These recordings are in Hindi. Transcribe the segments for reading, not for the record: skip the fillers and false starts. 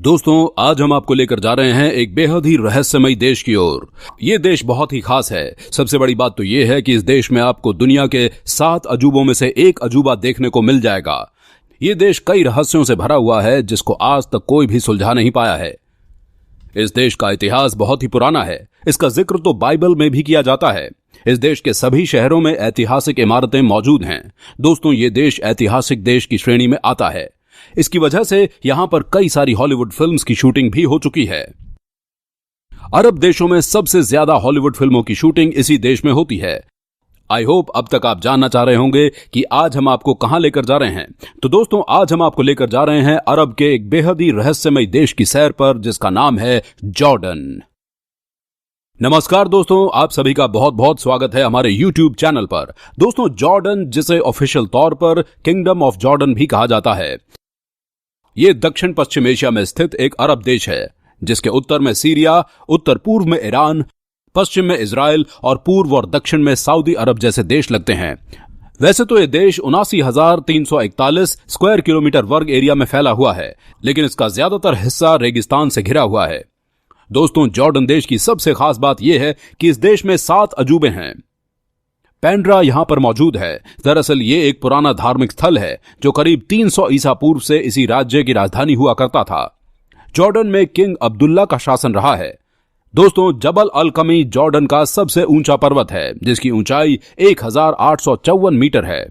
दोस्तों, आज हम आपको लेकर जा रहे हैं एक बेहद ही रहस्यमय देश की ओर। ये देश बहुत ही खास है। सबसे बड़ी बात तो ये है कि इस देश में आपको दुनिया के 7 अजूबों में से एक अजूबा देखने को मिल जाएगा। ये देश कई रहस्यों से भरा हुआ है जिसको आज तक कोई भी सुलझा नहीं पाया है। इस देश का इतिहास बहुत ही पुराना है। इसका जिक्र तो बाइबल में भी किया जाता है। इस देश के सभी शहरों में ऐतिहासिक इमारतें मौजूद हैं। दोस्तों, ये देश ऐतिहासिक देश की श्रेणी में आता है। इसकी वजह से यहां पर कई सारी हॉलीवुड फिल्म्स की शूटिंग भी हो चुकी है। अरब देशों में सबसे ज्यादा हॉलीवुड फिल्मों की शूटिंग इसी देश में होती है। आई होप अब तक आप जानना चाह रहे होंगे कि आज हम आपको कहां लेकर जा रहे हैं। तो दोस्तों, आज हम आपको लेकर जा रहे हैं अरब के एक बेहद ही रहस्यमय देश की सैर पर, जिसका नाम है जॉर्डन। नमस्कार दोस्तों, आप सभी का बहुत बहुत स्वागत है हमारे YouTube चैनल पर। दोस्तों, जॉर्डन, जिसे ऑफिशियल तौर पर किंगडम ऑफ जॉर्डन भी कहा जाता है, ये दक्षिण पश्चिम एशिया में स्थित एक अरब देश है, जिसके उत्तर में सीरिया, उत्तर पूर्व में ईरान, पश्चिम में इजराइल और पूर्व और दक्षिण में सऊदी अरब जैसे देश लगते हैं। वैसे तो ये देश 79,341 स्क्वायर किलोमीटर वर्ग एरिया में फैला हुआ है, लेकिन इसका ज्यादातर हिस्सा रेगिस्तान से घिरा हुआ है। दोस्तों, जॉर्डन देश की सबसे खास बात यह है कि इस देश में 7 अजूबे हैं। पेंड्रा यहां पर मौजूद है। दरअसल ये एक पुराना धार्मिक स्थल है जो करीब 300 ईसा पूर्व से इसी राज्य की राजधानी हुआ करता था। जॉर्डन में किंग अब्दुल्ला का शासन रहा है। दोस्तों, जबल अल कमी जॉर्डन का सबसे ऊंचा पर्वत है, जिसकी ऊंचाई 1854 मीटर है।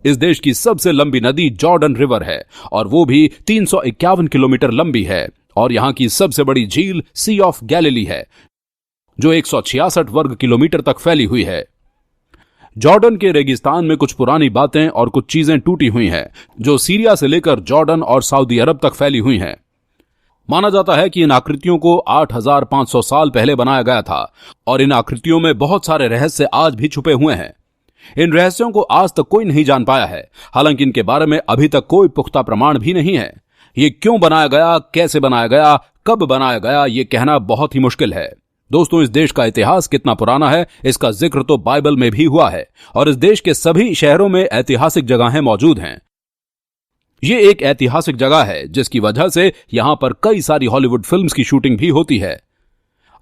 इस देश की सबसे लंबी नदी जॉर्डन रिवर है और वो भी 351 किलोमीटर लंबी है। और यहां की सबसे बड़ी झील सी ऑफ गैलिली है, जो 166 वर्ग किलोमीटर तक फैली हुई है। जॉर्डन के रेगिस्तान में कुछ पुरानी बातें और कुछ चीजें टूटी हुई हैं, जो सीरिया से लेकर जॉर्डन और सऊदी अरब तक फैली हुई हैं। माना जाता है कि इन आकृतियों को 8,500 साल पहले बनाया गया था और इन आकृतियों में बहुत सारे रहस्य आज भी छुपे हुए हैं। इन रहस्यों को आज तक कोई नहीं जान पाया है। हालांकि इनके बारे में अभी तक कोई पुख्ता प्रमाण भी नहीं है। ये क्यों बनाया गया, कैसे बनाया गया, कब बनाया गया, ये कहना बहुत ही मुश्किल है। दोस्तों, इस देश का इतिहास कितना पुराना है, इसका जिक्र तो बाइबल में भी हुआ है और इस देश के सभी शहरों में ऐतिहासिक जगहें मौजूद हैं। ये एक ऐतिहासिक जगह है जिसकी वजह से यहां पर कई सारी हॉलीवुड फिल्म्स की शूटिंग भी होती है।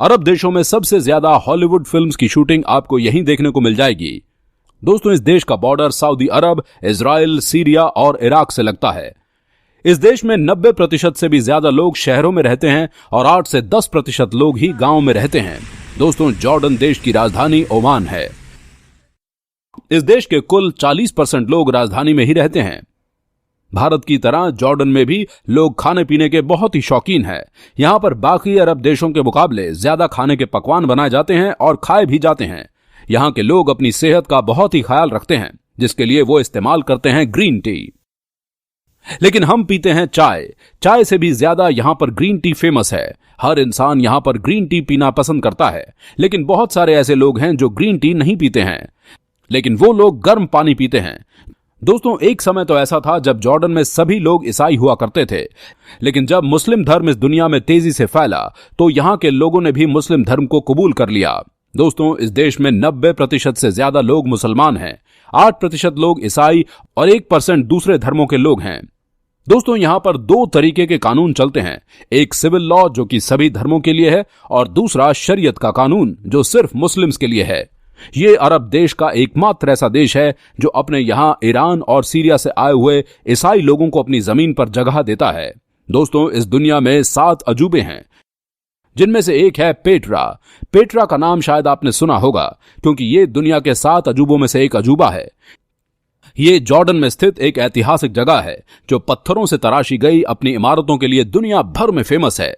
अरब देशों में सबसे ज्यादा हॉलीवुड फिल्म्स की शूटिंग आपको यहीं देखने को मिल जाएगी। दोस्तों, इस देश का बॉर्डर सऊदी अरब, इजराइल, सीरिया और इराक से लगता है। इस देश में 90% से भी ज्यादा लोग शहरों में रहते हैं और 8 से 10% लोग ही गांव में रहते हैं। दोस्तों, जॉर्डन देश की राजधानी ओमान है। इस देश के कुल 40% लोग राजधानी में ही रहते हैं। भारत की तरह जॉर्डन में भी लोग खाने पीने के बहुत ही शौकीन हैं। यहां पर बाकी अरब देशों के मुकाबले ज्यादा खाने के पकवान बनाए जाते हैं और खाए भी जाते हैं। यहां के लोग अपनी सेहत का बहुत ही ख्याल रखते हैं, जिसके लिए वो इस्तेमाल करते हैं ग्रीन टी। लेकिन हम पीते हैं चाय। चाय से भी ज्यादा यहां पर ग्रीन टी फेमस है। हर इंसान यहां पर ग्रीन टी पीना पसंद करता है, लेकिन बहुत सारे ऐसे लोग हैं जो ग्रीन टी नहीं पीते हैं, लेकिन वो लोग गर्म पानी पीते हैं। दोस्तों, एक समय तो ऐसा था जब जॉर्डन में सभी लोग ईसाई हुआ करते थे, लेकिन जब मुस्लिम धर्म इस दुनिया में तेजी से फैला तो यहां के लोगों ने भी मुस्लिम धर्म को कबूल कर लिया। दोस्तों, इस देश में 90% से ज्यादा लोग मुसलमान हैं, 8% लोग ईसाई और 1% दूसरे धर्मों के लोग हैं। दोस्तों, यहां पर 2 तरीके के कानून चलते हैं। एक सिविल लॉ, जो कि सभी धर्मों के लिए है, और दूसरा शरीयत का कानून, जो सिर्फ मुस्लिम्स के लिए है। ये अरब देश का एकमात्र ऐसा देश है जो अपने यहां ईरान और सीरिया से आए हुए ईसाई लोगों को अपनी जमीन पर जगह देता है। दोस्तों, इस दुनिया में 7 अजूबे हैं, जिनमें से एक है पेट्रा। पेट्रा का नाम शायद आपने सुना होगा, क्योंकि ये दुनिया के 7 अजूबों में से एक अजूबा है। ये जॉर्डन में स्थित एक ऐतिहासिक जगह है जो पत्थरों से तराशी गई अपनी इमारतों के लिए दुनिया भर में फेमस है।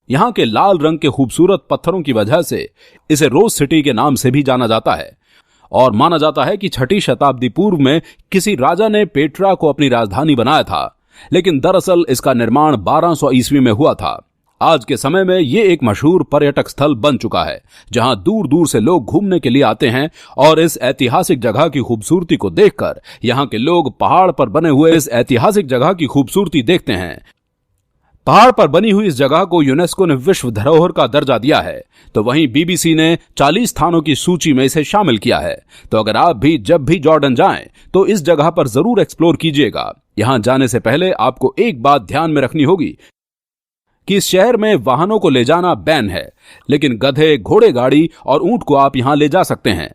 यहां के लाल रंग के खूबसूरत पत्थरों की वजह से इसे रोज सिटी के नाम से भी जाना जाता है और माना जाता है कि 6वीं शताब्दी पूर्व में किसी राजा ने पेट्रा को अपनी राजधानी बनाया था, लेकिन दरअसल इसका निर्माण 1200 ईस्वी में हुआ था। आज के समय में ये एक मशहूर पर्यटक स्थल बन चुका है, जहां दूर दूर से लोग घूमने के लिए आते हैं और इस ऐतिहासिक जगह की खूबसूरती को देखकर यहां के लोग पहाड़ पर बने हुए इस ऐतिहासिक जगह की खूबसूरती देखते हैं। पहाड़ पर बनी हुई इस जगह को यूनेस्को ने विश्व धरोहर का दर्जा दिया है, तो वहीं बीबीसी ने 40 स्थानों की सूची में इसे शामिल किया है। तो अगर आप भी जब भी जॉर्डन जाएं तो इस जगह पर जरूर एक्सप्लोर कीजिएगा। यहां जाने से पहले आपको एक बात ध्यान में रखनी होगी कि इस शहर में वाहनों को ले जाना बैन है, लेकिन गधे, घोड़े गाड़ी और ऊंट को आप यहां ले जा सकते हैं।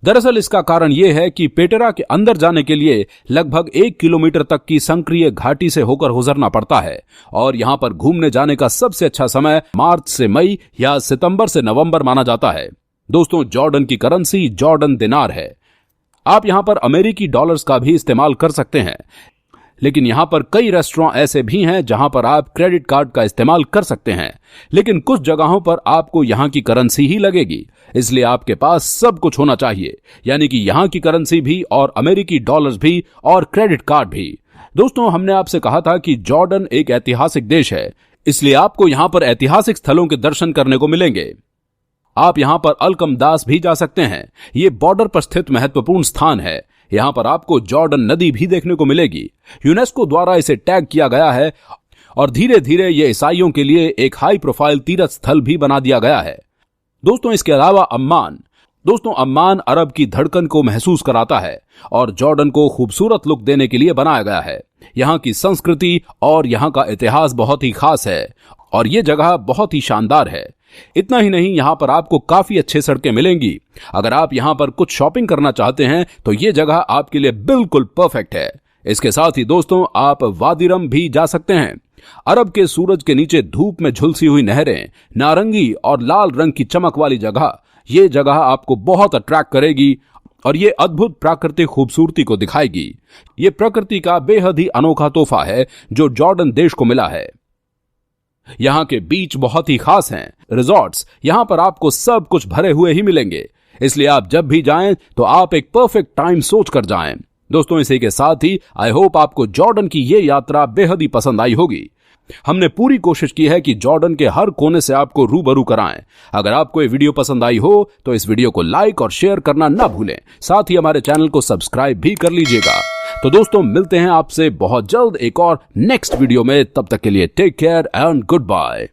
दरअसल इसका कारण यह है कि पेटेरा के अंदर जाने के लिए लगभग 1 किलोमीटर तक की संक्रिय घाटी से होकर गुजरना पड़ता है और यहां पर घूमने जाने का सबसे अच्छा समय मार्च से मई या सितंबर से नवंबर माना जाता है। दोस्तों, जॉर्डन की करेंसी जॉर्डन दिनार है। आप यहां पर अमेरिकी डॉलर्स का भी इस्तेमाल कर सकते हैं, लेकिन यहां पर कई रेस्टोरेंट ऐसे भी हैं जहां पर आप क्रेडिट कार्ड का इस्तेमाल कर सकते हैं, लेकिन कुछ जगहों पर आपको यहां की करेंसी ही लगेगी। इसलिए आपके पास सब कुछ होना चाहिए, यानी कि यहां की करेंसी भी और अमेरिकी डॉलर्स भी और क्रेडिट कार्ड भी। दोस्तों, हमने आपसे कहा था कि जॉर्डन एक ऐतिहासिक देश है, इसलिए आपको यहां पर ऐतिहासिक स्थलों के दर्शन करने को मिलेंगे। आप यहां पर अलकमदास भी जा सकते हैं। ये बॉर्डर पर स्थित महत्वपूर्ण स्थान है। यहां पर आपको जॉर्डन नदी भी देखने को मिलेगी। यूनेस्को द्वारा इसे टैग किया गया है और धीरे धीरे ये ईसाइयों के लिए एक हाई प्रोफाइल तीर्थ स्थल भी बना दिया गया है। दोस्तों, इसके अलावा अम्मान अरब की धड़कन को महसूस कराता है और जॉर्डन को खूबसूरत लुक देने के लिए बनाया गया है। यहां की संस्कृति और यहां का इतिहास बहुत ही खास है और ये जगह बहुत ही शानदार है। इतना ही नहीं, यहां पर आपको काफी अच्छे सड़कें मिलेंगी। अगर आप यहां पर कुछ शॉपिंग करना चाहते हैं तो ये जगह आपके लिए बिल्कुल परफेक्ट है। इसके साथ ही दोस्तों, आप वादी रम भी जा सकते हैं। अरब के सूरज के नीचे धूप में झुलसी हुई नहरें, नारंगी और लाल रंग की चमक वाली जगह, ये जगह आपको बहुत अट्रैक्ट करेगी और ये अद्भुत प्राकृतिक खूबसूरती को दिखाएगी। ये प्रकृति का बेहद ही अनोखा तोहफा है जो जॉर्डन देश को मिला है। यहां के बीच बहुत ही खास हैं। रिजॉर्ट्स, यहां पर आपको सब कुछ भरे हुए ही मिलेंगे, इसलिए आप जब भी जाएं तो आप एक परफेक्ट टाइम सोच कर जाएं। दोस्तों, इसी के साथ ही आई होप आपको जॉर्डन की ये यात्रा बेहद ही पसंद आई होगी। हमने पूरी कोशिश की है कि जॉर्डन के हर कोने से आपको रूबरू कराएं। अगर आपको ये वीडियो पसंद आई हो तो इस वीडियो को लाइक और शेयर करना ना भूलें। साथ ही हमारे चैनल को सब्सक्राइब भी कर लीजिएगा। तो दोस्तों, मिलते हैं आपसे बहुत जल्द एक और नेक्स्ट वीडियो में। तब तक के लिए take care and good bye.